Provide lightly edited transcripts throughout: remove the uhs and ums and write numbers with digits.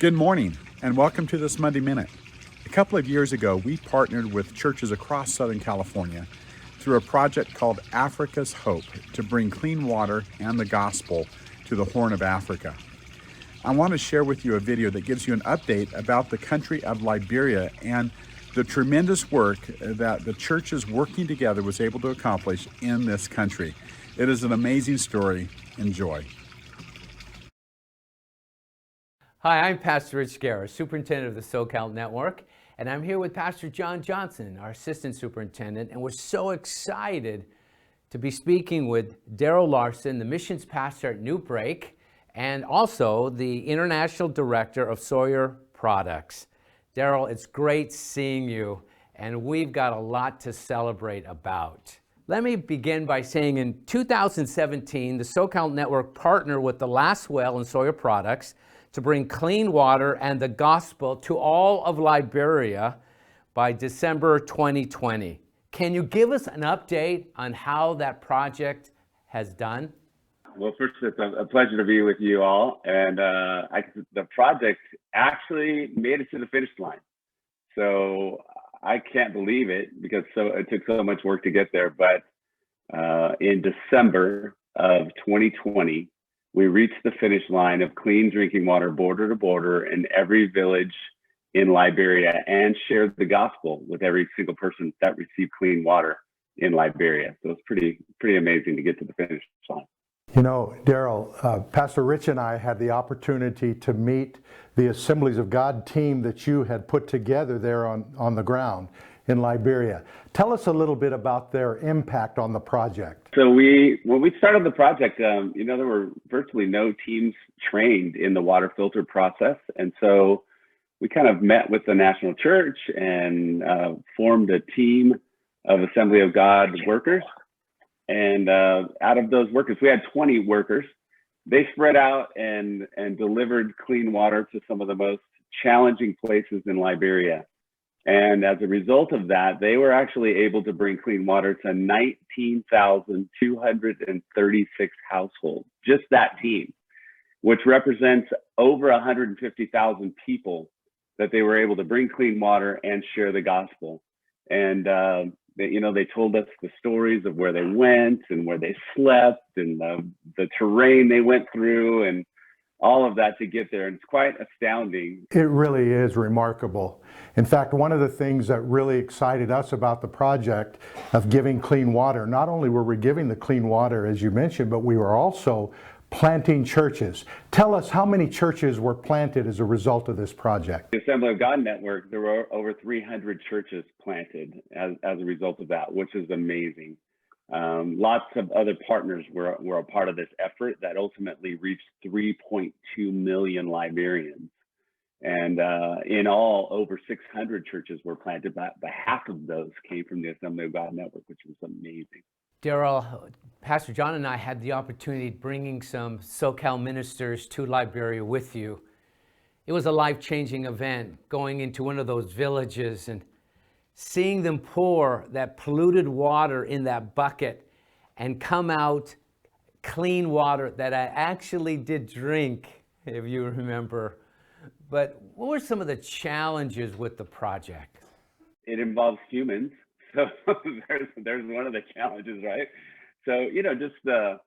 Good morning and welcome to this Monday Minute. A couple of years ago, we partnered with churches across Southern California through a project called Africa's Hope to bring clean water and the gospel to the Horn of Africa. I want to share with you a video that gives you an update about the country of Liberia and the tremendous work that the churches working together was able to accomplish in this country. It is an amazing story. Enjoy. Hi, I'm Pastor Rich Guerra, Superintendent of the SoCal Network, and I'm here with Pastor John Johnson, our Assistant Superintendent, and we're so excited to be speaking with Daryl Larson, the Missions Pastor at New Break, and also the International Director of Sawyer Products. Daryl, it's great seeing you, and we've got a lot to celebrate about. Let me begin by saying in 2017, the SoCal Network partnered with the Last Well and Sawyer Products to bring clean water and the gospel to all of Liberia by December 2020. Can you give us an update on how that project has done? Well, first, it's a pleasure to be with you all. And the project actually made it to the finish line. So I can't believe it because it took so much work to get there. But in December of 2020, we reached the finish line of clean drinking water border to border in every village in Liberia and shared the gospel with every single person that received clean water in Liberia. So it's pretty amazing to get to the finish line. You know, Daryl, Pastor Rich and I had the opportunity to meet the Assemblies of God team that you had put together there on the ground in Liberia. Tell us a little bit about their impact on the project. So when we started the project, there were virtually no teams trained in the water filter process. And so we kind of met with the national church and formed a team of Assembly of God workers. And out of those workers, we had 20 workers. They spread out and delivered clean water to some of the most challenging places in Liberia. And as a result of that, they were actually able to bring clean water to 19,236 households, just that team, which represents over 150,000 people that they were able to bring clean water and share the gospel. And they told us the stories of where they went and where they slept and the terrain they went through and all of that to get there. And it's quite astounding. It really is remarkable. In fact, one of the things that really excited us about the project of giving clean water, not only were we giving the clean water, as you mentioned, but we were also planting churches. Tell us how many churches were planted as a result of this project. The Assembly of God Network, there were over 300 churches planted as a result of that, which is amazing. Lots of other partners were a part of this effort that ultimately reached 3.2 million Liberians. And in all, over 600 churches were planted, but half of those came from the Assembly of God Network, which was amazing. Daryl, Pastor John and I had the opportunity of bringing some SoCal ministers to Liberia with you. It was a life-changing event, going into one of those villages and seeing them pour that polluted water in that bucket and come out clean water that I actually did drink, if you remember. But what were some of the challenges with the project? It involves humans. So there's one of the challenges, right? So, just the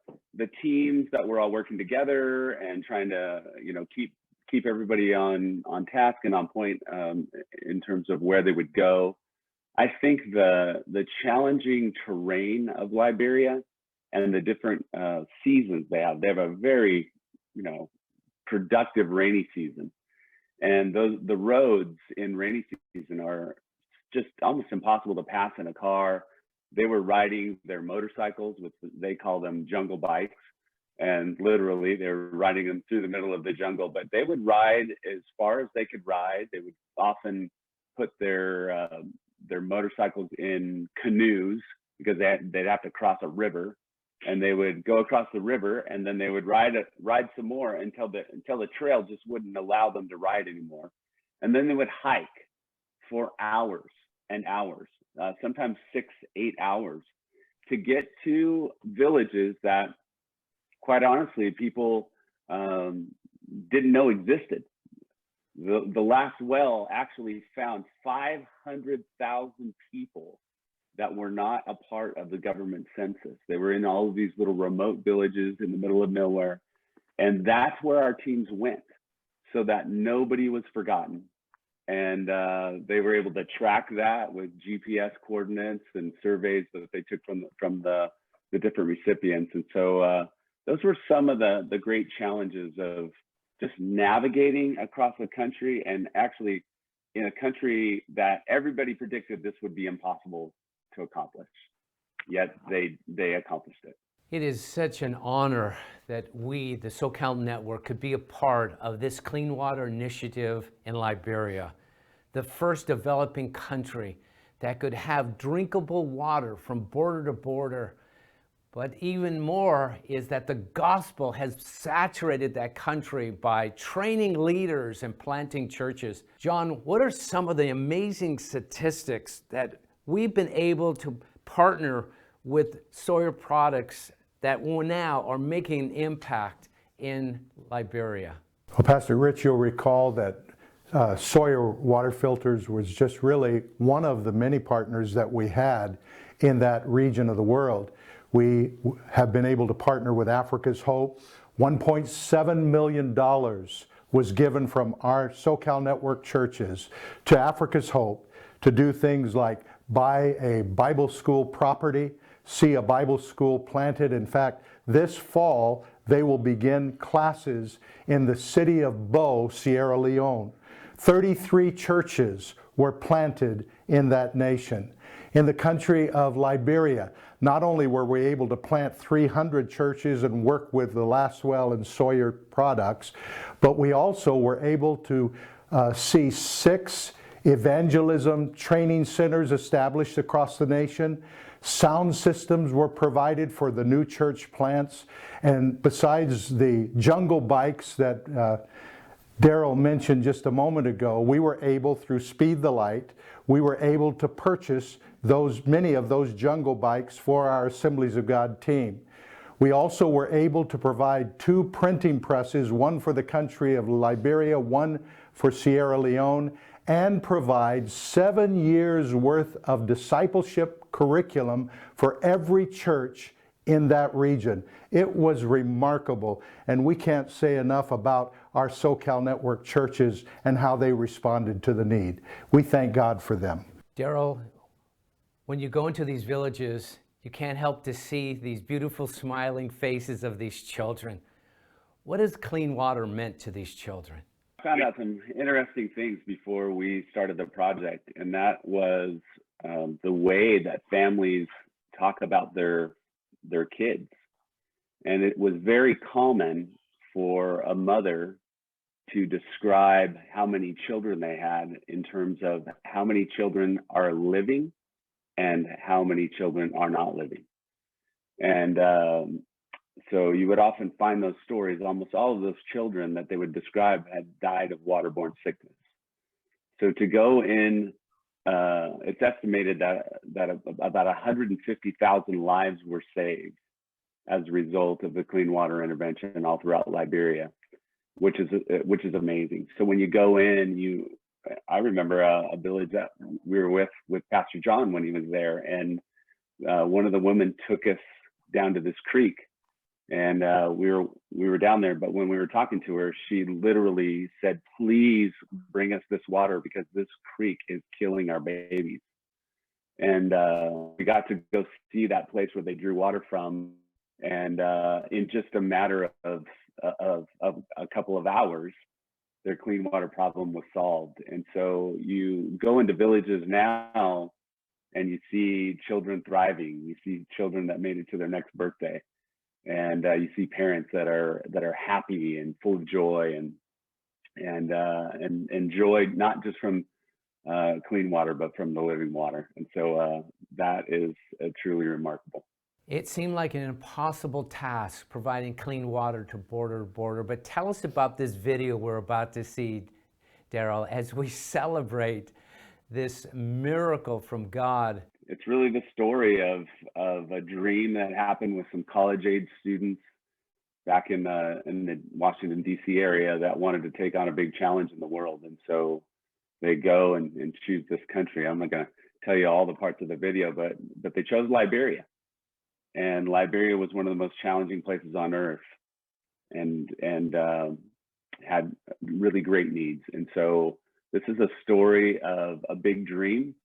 teams that were all working together and trying to, keep everybody on task and on point in terms of where they would go. I think the challenging terrain of Liberia and the different seasons they have a very, productive rainy season. And the roads in rainy season are just almost impossible to pass in a car. They were riding their motorcycles, which they call them jungle bikes. And literally they were riding them through the middle of the jungle, but they would ride as far as they could ride. They would often put their motorcycles in canoes because they'd have to cross a river, and they would go across the river and then they would ride some more until the trail just wouldn't allow them to ride anymore. And then they would hike for hours and hours, sometimes 6-8 hours, to get to villages that, quite honestly, people didn't know existed. The last well actually found 500,000 people that were not a part of the government census. They were in all of these little remote villages in the middle of nowhere. And that's where our teams went, so that nobody was forgotten. And they were able to track that with GPS coordinates and surveys that they took from the different recipients. And so those were some of the great challenges of just navigating across the country, and actually in a country that everybody predicted this would be impossible to accomplish, yet they accomplished it. It is such an honor that we, the SoCal Network, could be a part of this clean water initiative in Liberia, the first developing country that could have drinkable water from border to border. But even more is that the gospel has saturated that country by training leaders and planting churches. John, what are some of the amazing statistics that we've been able to partner with Sawyer products that now are making an impact in Liberia? Well, Pastor Rich, you'll recall that Sawyer Water Filters was just really one of the many partners that we had in that region of the world. We have been able to partner with Africa's Hope. $1.7 million was given from our SoCal Network churches to Africa's Hope to do things like buy a Bible school property, see a Bible school planted. In fact, this fall, they will begin classes in the city of Bo, Sierra Leone. 33 churches were planted in that nation. In the country of Liberia, not only were we able to plant 300 churches and work with the Laswell and Sawyer products, but we also were able to see 6 evangelism training centers established across the nation. Sound systems were provided for the new church plants. And besides the jungle bikes that Daryl mentioned just a moment ago, we were able, through Speed the Light, we were able to purchase many of those jungle bikes for our Assemblies of God team. We also were able to provide 2 printing presses, one for the country of Liberia, one for Sierra Leone, and provide 7 years worth of discipleship curriculum for every church in that region. It was remarkable, and we can't say enough about our SoCal Network churches and how they responded to the need. We thank God for them. Daryl, when you go into these villages, you can't help to see these beautiful smiling faces of these children. What has clean water meant to these children? I found out some interesting things before we started the project, and that was the way that families talk about their kids. And it was very common for a mother to describe how many children they had in terms of how many children are living and how many children are not living. And so you would often find those stories, almost all of those children that they would describe had died of waterborne sickness. So to go in, it's estimated that about 150,000 lives were saved as a result of the clean water intervention all throughout Liberia, which is amazing. So when you go in, I remember a village that we were with Pastor John when he was there, and one of the women took us down to this creek, and we were down there. But when we were talking to her, she literally said, "Please bring us this water because this creek is killing our babies." And we got to go see that place where they drew water from, and in just a matter of a couple of hours, their clean water problem was solved. And so you go into villages now and you see children thriving. You see children that made it to their next birthday, and you see parents that are happy and full of joy and joy, not just from clean water, but from the living water. And so that is truly remarkable. It seemed like an impossible task providing clean water to border to border, but tell us about this video we're about to see, Daryl, as we celebrate this miracle from God. It's really the story of a dream that happened with some college-age students back in the Washington, D.C. area that wanted to take on a big challenge in the world. And so they go and choose this country. I'm not going to tell you all the parts of the video, but they chose Liberia. And Liberia was one of the most challenging places on earth, and had really great needs. And so this is a story of a big dream,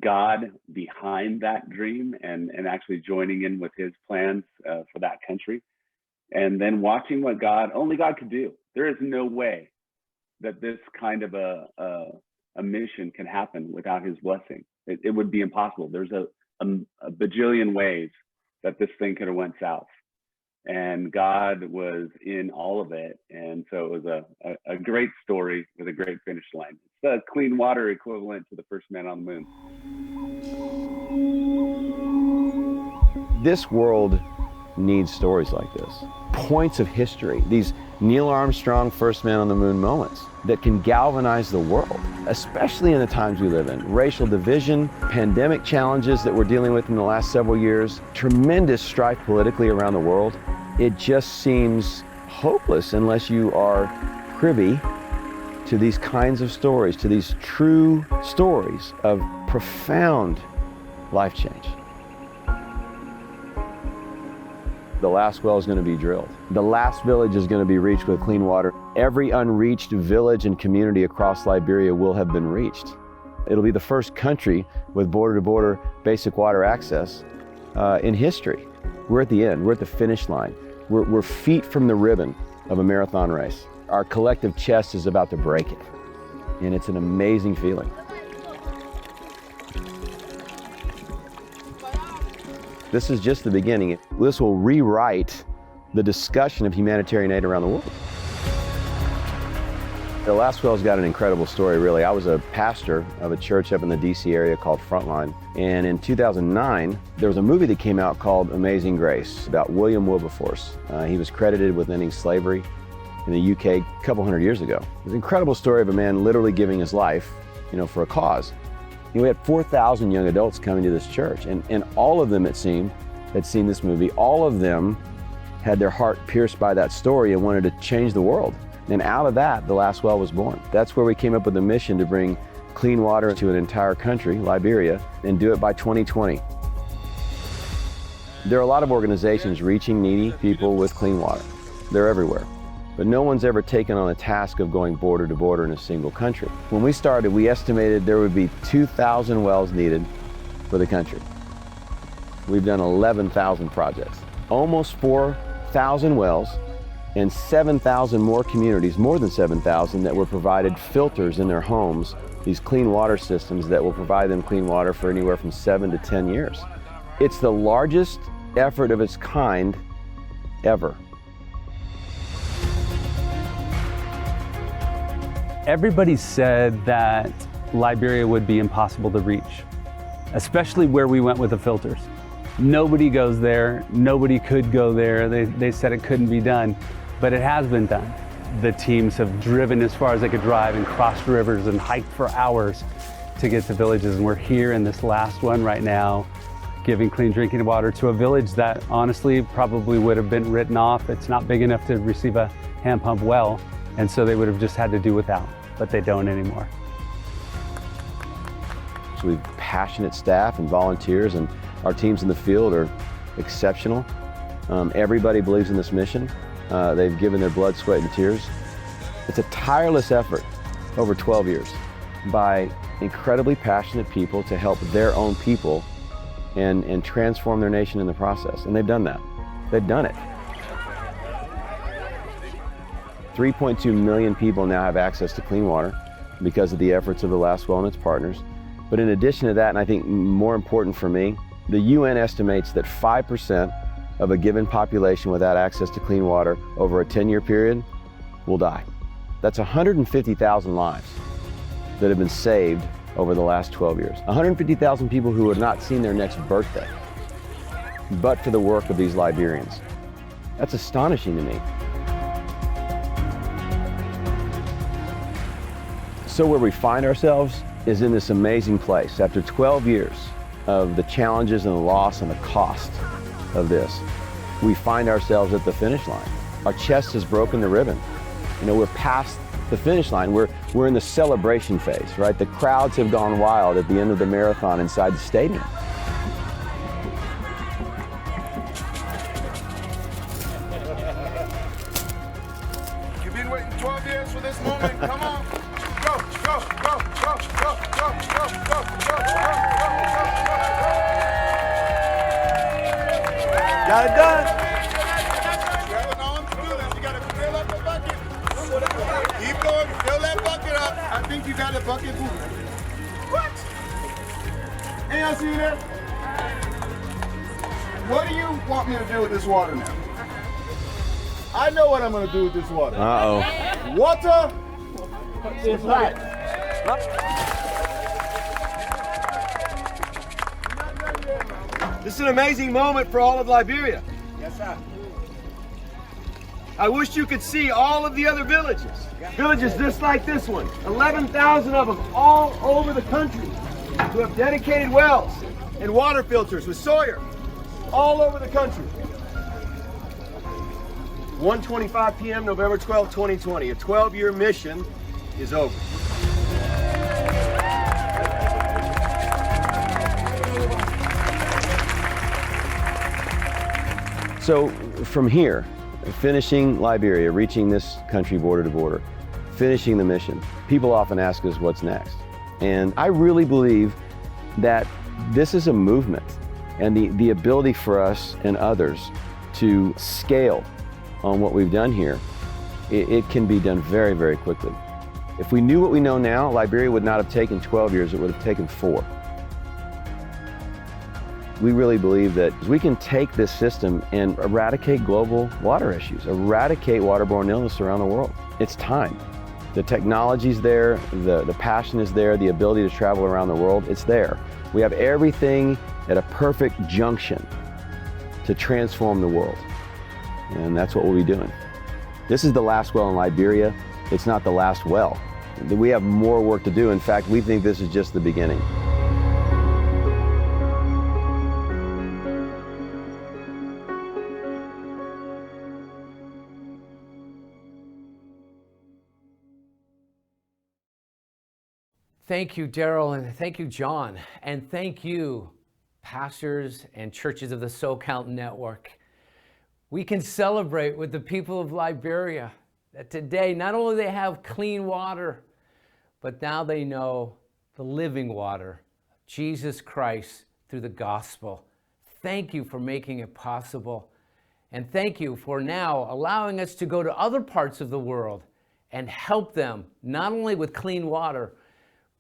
God behind that dream, and actually joining in with his plans for that country. And then watching what only God could do. There is no way that this kind of a mission can happen without his blessing. It would be impossible. There's a bajillion ways that this thing could have went south. And God was in all of it. And so it was a great story with a great finish line. It's the clean water equivalent to the first man on the moon. This world needs stories like this. Points of history, these Neil Armstrong first man on the moon moments that can galvanize the world, especially in the times we live in. Racial division, pandemic challenges that we're dealing with in the last several years, tremendous strife politically around the world. It just seems hopeless unless you are privy to these kinds of stories, to these true stories of profound life change. The last well is going to be drilled. The last village is going to be reached with clean water. Every unreached village and community across Liberia will have been reached. It'll be the first country with border-to-border basic water access in history. We're at the end. We're at the finish line. We're feet from the ribbon of a marathon race. Our collective chest is about to break it, and it's an amazing feeling. This is just the beginning. This will rewrite the discussion of humanitarian aid around the world. The last well's got an incredible story, really. I was a pastor of a church up in the DC area called Frontline. And in 2009, there was a movie that came out called Amazing Grace about William Wilberforce. He was credited with ending slavery in the UK a couple hundred years ago. It was an incredible story of a man literally giving his life, for a cause. We had 4,000 young adults coming to this church, and all of them, it seemed, had seen this movie. All of them had their heart pierced by that story and wanted to change the world. And out of that, the last well was born. That's where we came up with a mission to bring clean water to an entire country, Liberia, and do it by 2020. There are a lot of organizations reaching needy people with clean water. They're everywhere. But no one's ever taken on the task of going border to border in a single country. When we started, we estimated there would be 2,000 wells needed for the country. We've done 11,000 projects, almost 4,000 wells, and 7,000 more communities, more than 7,000, that were provided filters in their homes, these clean water systems that will provide them clean water for anywhere from 7 to 10 years. It's the largest effort of its kind ever. Everybody said that Liberia would be impossible to reach, especially where we went with the filters. Nobody goes there, nobody could go there. They said it couldn't be done, but it has been done. The teams have driven as far as they could drive and crossed rivers and hiked for hours to get to villages, and we're here in this last one right now, giving clean drinking water to a village that honestly probably would have been written off. It's not big enough to receive a hand pump well, and so they would have just had to do without, but they don't anymore. So we have passionate staff and volunteers, and our teams in the field are exceptional. Everybody believes in this mission. They've given their blood, sweat, and tears. It's a tireless effort over 12 years by incredibly passionate people to help their own people and transform their nation in the process. And they've done that. They've done it. 3.2 million people now have access to clean water because of the efforts of the Last Well and its partners. But in addition to that, and I think more important for me, the UN estimates that 5% of a given population without access to clean water over a 10-year period will die. That's 150,000 lives that have been saved over the last 12 years. 150,000 people who have not seen their next birthday, but for the work of these Liberians. That's astonishing to me. So where we find ourselves is in this amazing place. After 12 years of the challenges and the loss and the cost of this, we find ourselves at the finish line. Our chest has broken the ribbon. You know, we're past the finish line. We're in the celebration phase, right? The crowds have gone wild at the end of the marathon inside the stadium. You've been waiting 12 years for this moment. Come on. Go, go, go, go, go, go, go, go, go, Got it done. You gotta fill up the bucket. Keep going, fill that bucket up. I think you got a bucket full. What? Hey, I see you there. What do you want me to do with this water now? I know what I'm gonna do with this water. Uh-oh. Water is life. This is an amazing moment for all of Liberia. Yes, sir. I wish you could see all of the other villages. Villages just like this one. 11,000 of them all over the country who have dedicated wells and water filters with Sawyer all over the country. 1:25 p.m. November 12, 2020. A 12-year mission is over. So from here, finishing Liberia, reaching this country border to border, finishing the mission, people often ask us what's next. And I really believe that this is a movement, and the ability for us and others to scale on what we've done here, it can be done very, very quickly. If we knew what we know now, Liberia would not have taken 12 years, it would have taken 4. We really believe that we can take this system and eradicate global water issues, eradicate waterborne illness around the world. It's time. The technology's there, the passion is there, the ability to travel around the world, it's there. We have everything at a perfect junction to transform the world. And that's what we'll be doing. This is the last well in Liberia. It's not the last well. We have more work to do. In fact, we think this is just the beginning. Thank you, Daryl, and thank you, John, and thank you, pastors and churches of the SoCal Network. We can celebrate with the people of Liberia that today not only they have clean water, but now they know the living water, Jesus Christ, through the gospel. Thank you for making it possible, and thank you for now allowing us to go to other parts of the world and help them not only with clean water,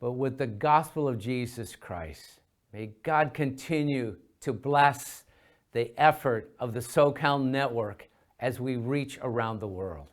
but with the gospel of Jesus Christ. May God continue to bless the effort of the SoCal Network as we reach around the world.